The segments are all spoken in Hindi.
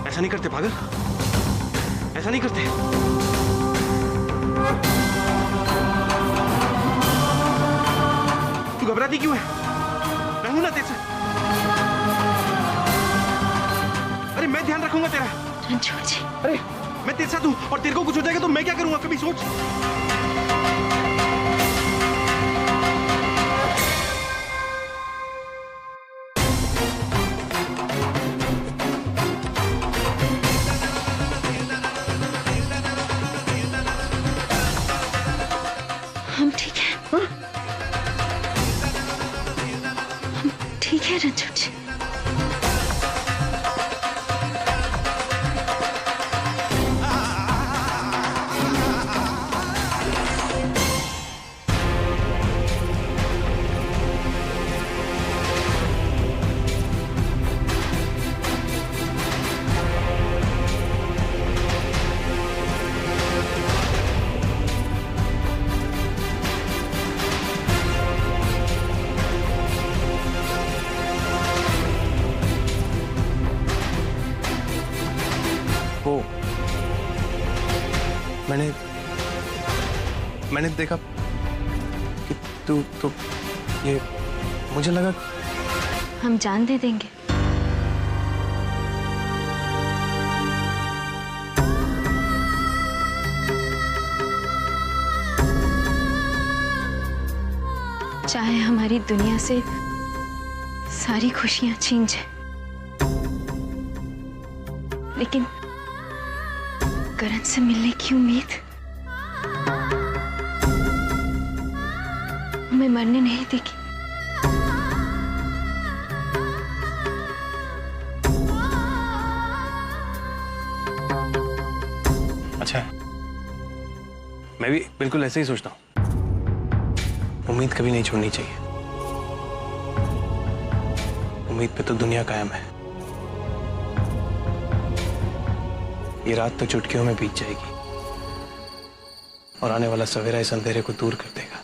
ऐसा नहीं करते पागल, ऐसा नहीं करते। तू घबराती क्यों है? मैं हूं ना तेरे से। अरे मैं ध्यान रखूंगा तेरा। रणछोड़ जी, अरे मैं तेरे साथ हूं और तेरे को कुछ हो जाएगा तो मैं क्या करूंगा, कभी सोच। हम ठीक है, हम ठीक है रणछोड़ जी। वो मैंने देखा कि तू ये, मुझे लगा हम जान दे देंगे। चाहे हमारी दुनिया से सारी खुशियां छीन जाए, लेकिन करण से मिलने की उम्मीद हमें मरने नहीं देगी। अच्छा, मैं भी बिल्कुल ऐसे ही सोचता हूँ। उम्मीद कभी नहीं छोड़नी चाहिए। उम्मीद पे तो दुनिया कायम है। ये रात तो चुटकियों में बीत जाएगी और आने वाला सवेरा इस अंधेरे को दूर कर देगा।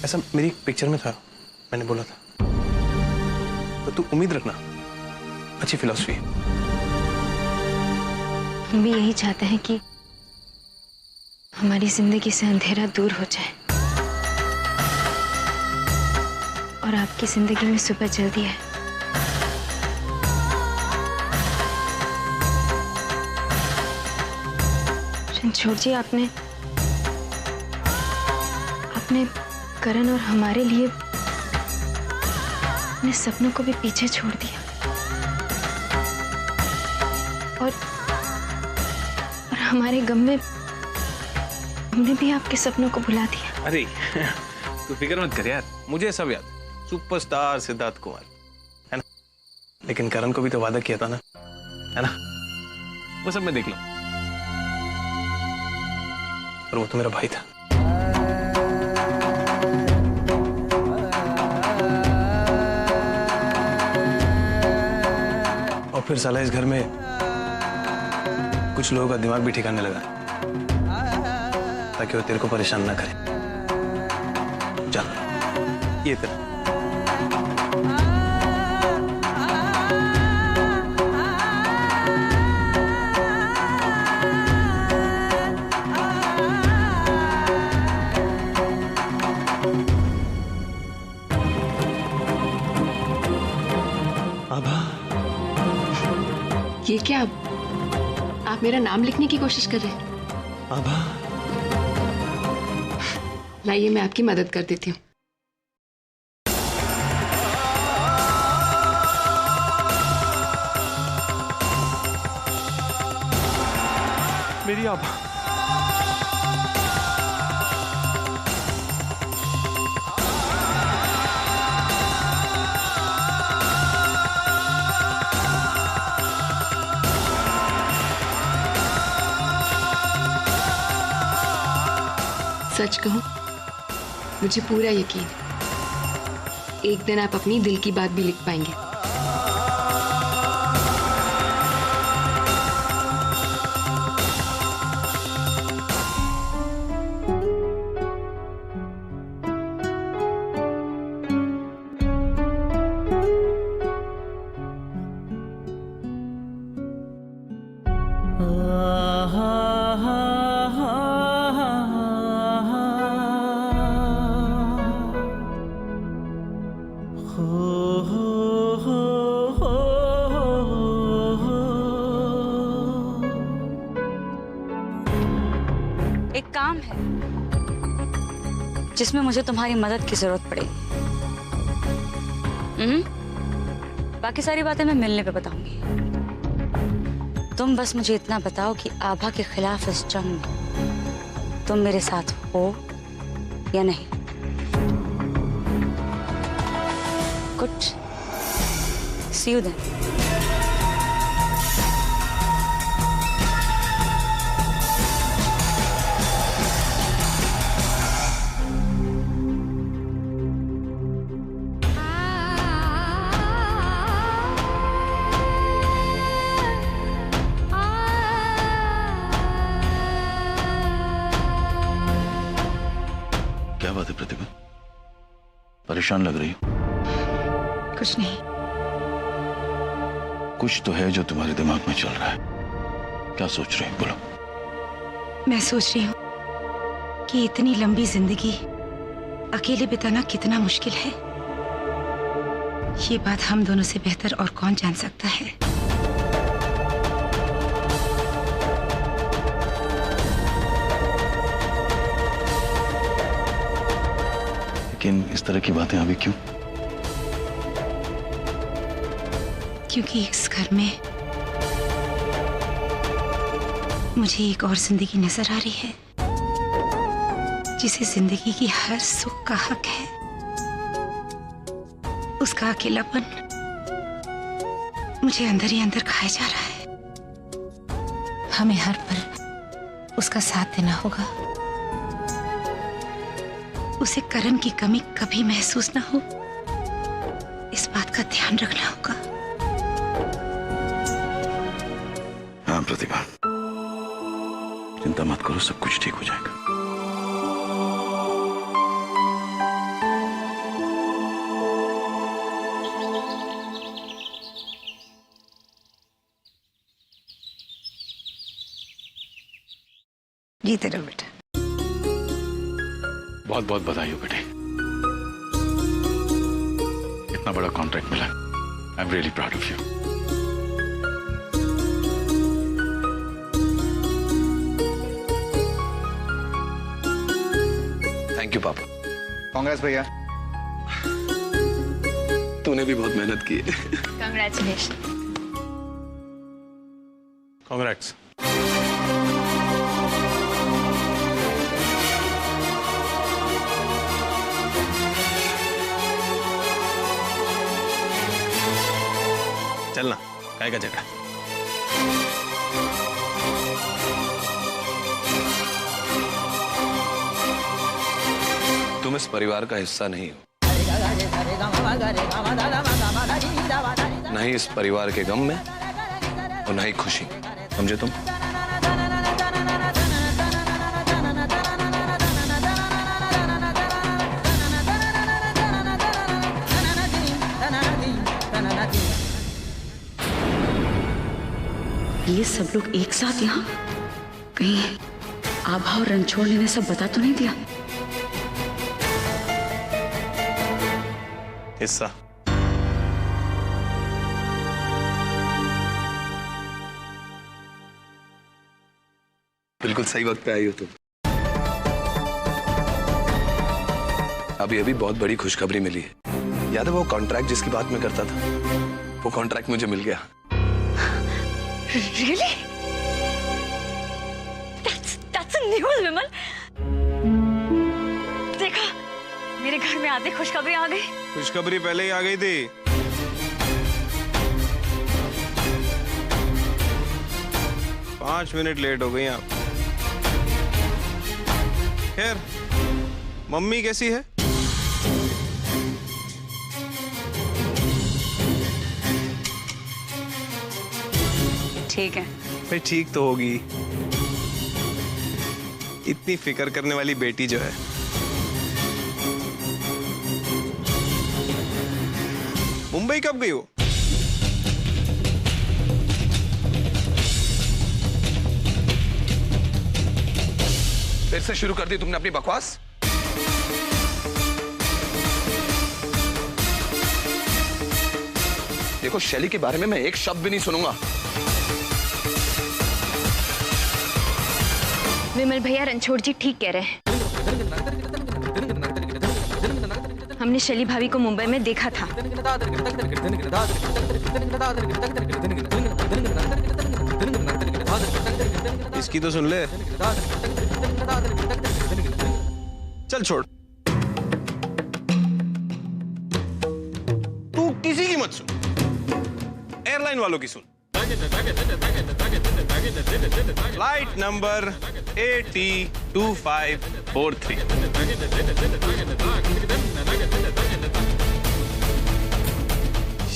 ऐसा मेरी पिक्चर में था, मैंने बोला था। तो तू उम्मीद रखना, अच्छी फिलॉसफी है। हम भी यही चाहते हैं कि हमारी जिंदगी से अंधेरा दूर हो जाए और आपकी जिंदगी में सुबह जल्दी आए। रणछोड़ जी, आपने करण और हमारे लिए अपने सपनों को भी पीछे छोड़ दिया और हमारे गम में हमने भी आपके सपनों को भुला दिया। अरे तू फिक्र मत कर यार, मुझे सब याद। सुपरस्टार सिद्धार्थ कुमार, है ना? लेकिन करण को भी तो वादा किया था ना, है ना? वो सब मैं देख लूं। और वो तो मेरा भाई था। और फिर साला इस घर में कुछ लोगों का दिमाग भी ठिकाने लगा ताकि वो तेरे को परेशान ना करे। चल ये तेरा। आभा, ये क्या? आप मेरा नाम लिखने की कोशिश कर रहे हैं? आभा, लाइए मैं आपकी मदद कर देती हूँ। मेरी आभा। सच कहूं, मुझे पूरा यकीन है, एक दिन आप अपनी दिल की बात भी लिख पाएंगे। एक काम है जिसमें मुझे तुम्हारी मदद की जरूरत पड़ेगी। बाकी सारी बातें मैं मिलने पे बताऊंगी। तुम बस मुझे इतना बताओ कि आभा के खिलाफ इस जंग में तुम मेरे साथ हो या नहीं। Good, see you then. क्या बात है प्रतिभा, परेशान लग रही हो? कुछ नहीं। कुछ तो है जो तुम्हारे दिमाग में चल रहा है। क्या सोच रही हो, बोलो। मैं सोच रही हूँ कि इतनी लंबी जिंदगी अकेले बिताना कितना मुश्किल है। ये बात हम दोनों से बेहतर और कौन जान सकता है। लेकिन इस तरह की बातें अभी क्यों? क्योंकि इस घर में मुझे एक और जिंदगी नजर आ रही है, जिसे जिंदगी की हर सुख का हक है। उसका अकेलापन मुझे अंदर ही अंदर खाया जा रहा है। हमें हर पल उसका साथ देना होगा। उसे करण की कमी कभी महसूस ना हो, इस बात का ध्यान रखना होगा। हाँ प्रतिभा, चिंता मत करो, सब कुछ ठीक हो जाएगा। जीते रहो बेटा। बहुत बहुत बधाई हो बेटे, इतना बड़ा कॉन्ट्रैक्ट मिला। I am really proud of you. Thank you पापा। कांग्रेस भैया। तूने भी बहुत मेहनत की है। कंग्रेचुलेशन। कांग्रेट्स। चलना, काय का झगड़ा। तुम इस परिवार का हिस्सा नहीं हो, नहीं इस परिवार के गम में और नहीं खुशी, समझे तुम? ये सब लोग एक साथ यहाँ? कहीं आभा और रणछोड़ ने सब बता तो नहीं दिया? हिस्सा बिल्कुल सही वक्त पे आई हो तुम। अभी अभी बहुत बड़ी खुशखबरी मिली है। याद है वो कॉन्ट्रैक्ट जिसकी बात मैं करता था? वो कॉन्ट्रैक्ट मुझे मिल गया। Really? That's a news, विमल। देखा, मेरे घर में आते खुशखबरी आ गई। खुशखबरी पहले ही आ गई थी। पांच मिनट लेट हो गई आप। खैर, मम्मी कैसी है? ठीक है। भाई ठीक तो होगी, इतनी फिक्र करने वाली बेटी जो है। मुंबई कब गई हो? फिर से शुरू कर दी तुमने अपनी बकवास। देखो, शैली के बारे में मैं एक शब्द भी नहीं सुनूंगा। विमल भैया, रणछोड़ जी ठीक कह रहे हैं। हमने शैली भाभी को मुंबई में देखा था। इसकी तो सुन ले। चल छोड़, तू किसी की मत सुन, एयरलाइन वालों की सुन। फ्लाइट नंबर AT2543,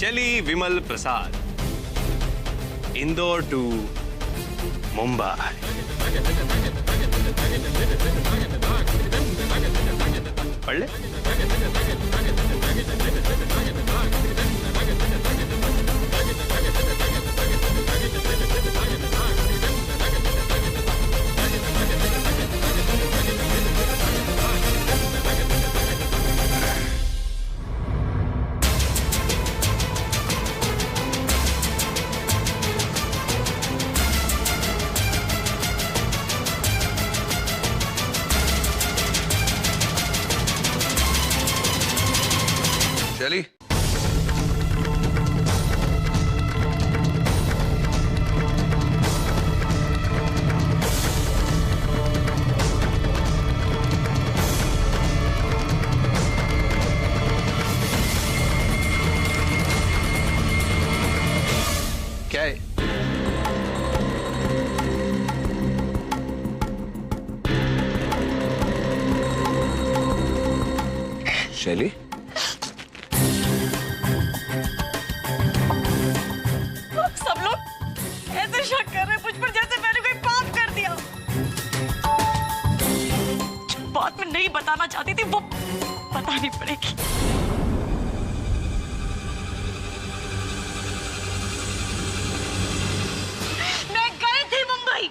शैली विमल प्रसाद, इंदौर टू मुंबई। पढ़ ले। शैली, क्या है? शैली, सब लोग ऐसे शक कर रहे हैं मुझ पर जैसे मैंने कोई पाप कर दिया। जो बात मैं नहीं बताना चाहती थी वो बतानी पड़ेगी। मैं गई थी मुंबई।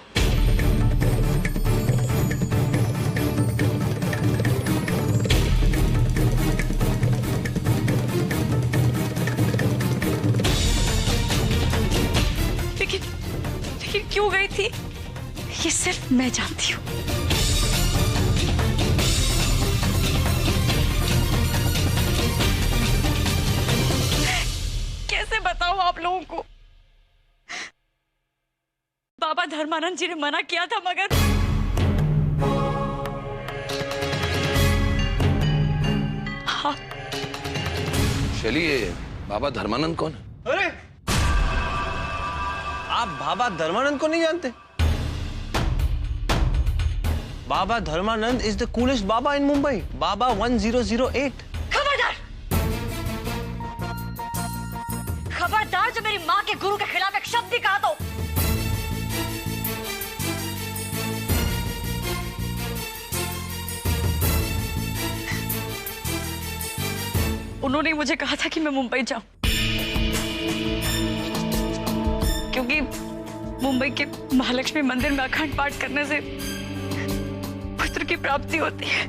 लेकिन क्यों गई थी ये सिर्फ मैं जानती हूँ। कैसे बताऊं आप लोगों को? बाबा धर्मानंद जी ने मना किया था, मगर हाँ। शैली, ये बाबा धर्मानंद कौन है? अरे, आप बाबा धर्मानंद को नहीं जानते? बाबा धर्मानंद इज द कूलेस्ट बाबा इन मुंबई। बाबा 1008। खबरदार! खबरदार, जो मेरी माँ के गुरु के खिलाफ एक शब्द भी कहा तो उन्होंने मुझे कहा था कि मैं मुंबई जाऊं, क्योंकि मुंबई के महालक्ष्मी मंदिर में अखंड पाठ करने से पुत्र की प्राप्ति होती है।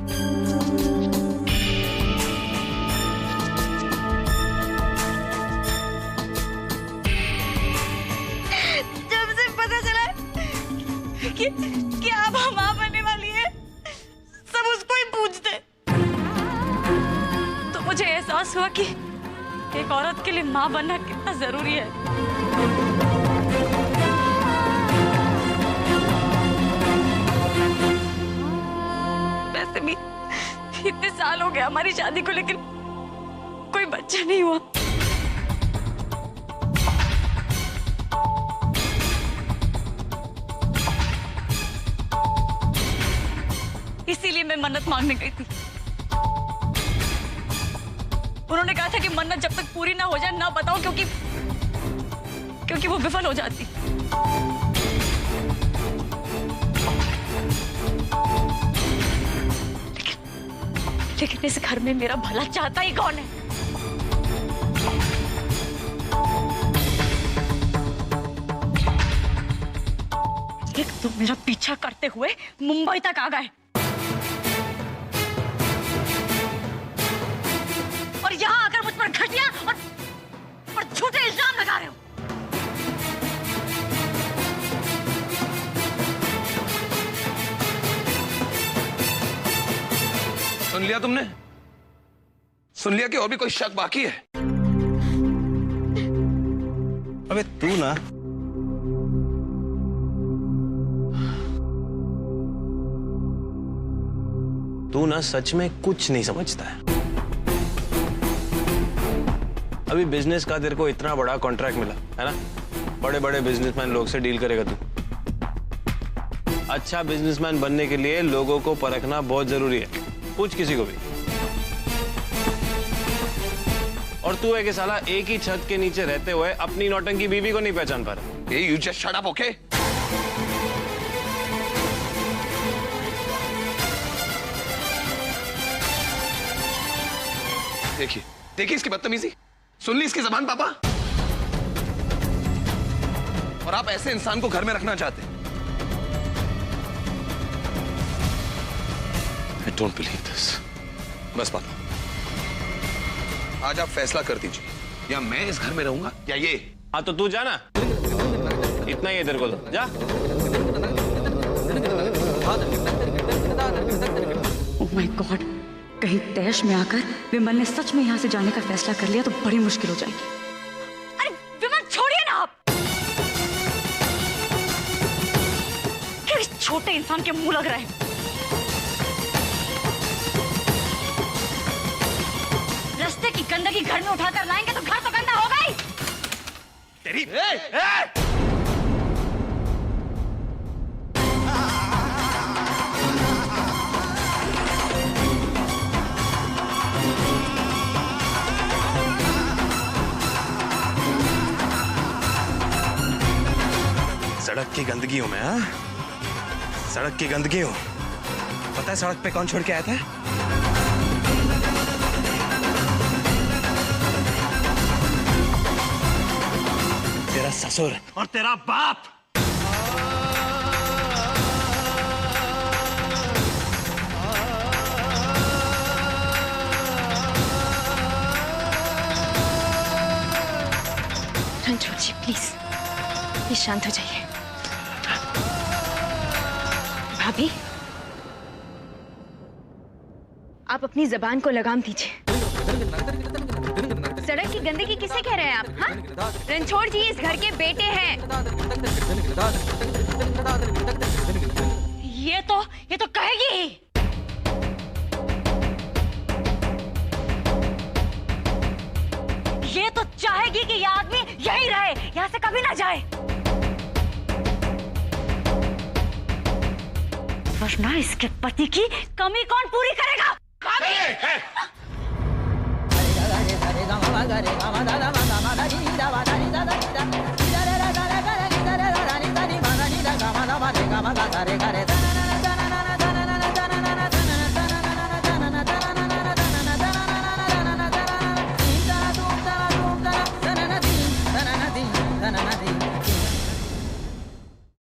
जब से पता चला कि आप मां बनने वाली है, सब उसको ही पूछते, तो मुझे एहसास हुआ कि एक औरत के लिए मां बनना कितना जरूरी है। वैसे भी इतने साल हो गए हमारी शादी को, लेकिन कोई बच्चा नहीं हुआ। इसीलिए मैं मन्नत मांगने गई थी। उन्होंने कहा था कि मन्नत जब तक पूरी ना हो जाए ना बताओ, क्योंकि वो विफल हो जाती। लेकिन इस घर में मेरा भला चाहता ही कौन है? एक तो मेरा पीछा करते हुए मुंबई तक आ गए, और यहाँ आकर मुझ पर घटिया और झूठे इल्जाम लगा रहे हो। सुन लिया तुमने? सुन लिया कि और भी कोई शक बाकी है? अबे तू ना, तू ना सच में कुछ नहीं समझता है। अभी बिजनेस का तेरे को इतना बड़ा कॉन्ट्रैक्ट मिला है ना, बड़े बड़े बिजनेसमैन लोग से डील करेगा तू। अच्छा बिजनेसमैन बनने के लिए लोगों को परखना बहुत जरूरी है, पूछ किसी को भी। और तू है कि साला एक ही छत के नीचे रहते हुए अपनी नौटंकी बीवी को नहीं पहचान पा रहा। Hey, you just shut up, okay? देखिए देखिए इसकी बदतमीजी, सुन ली इसकी जबान पापा। और आप ऐसे इंसान को घर में रखना चाहते हैं? I don't believe this. बस पापा, आज आप फैसला कर दीजिए, या मैं इस घर में रहूंगा या ये। हाँ तो तू जा ना, इतना ही है तेरे को तो जा। ओह माय गॉड, कहीं तैश में आकर विमल ने सच में यहाँ से जाने का फैसला कर लिया तो बड़ी मुश्किल हो जाएगी। अरे विमल छोड़िए ना आप, क्या इस छोटे इंसान के मुंह लग रहा है? रास्ते की गंदगी घर में उठाकर लाएंगे तो घर तो गंदा होगा ही। तेरी सड़क की गंदगी हूं मैं, हाँ? सड़क की गंदगी हूं। पता है सड़क पे कौन छोड़ के आया था? तेरा ससुर और तेरा बाप। रणछोड़ जी प्लीज शांत हो जाइए। भाभी आप अपनी जबान को लगाम दीजिए। सड़क की गंदगी किसे कह रहे हैं आप? हाँ, रणछोड़ जी इस घर के बेटे हैं। ये तो कहेगी ही। ये तो चाहेगी कि यह आदमी यही रहे, यहाँ से कभी ना जाए, वरना इसके पति की कमी कौन पूरी करेगा?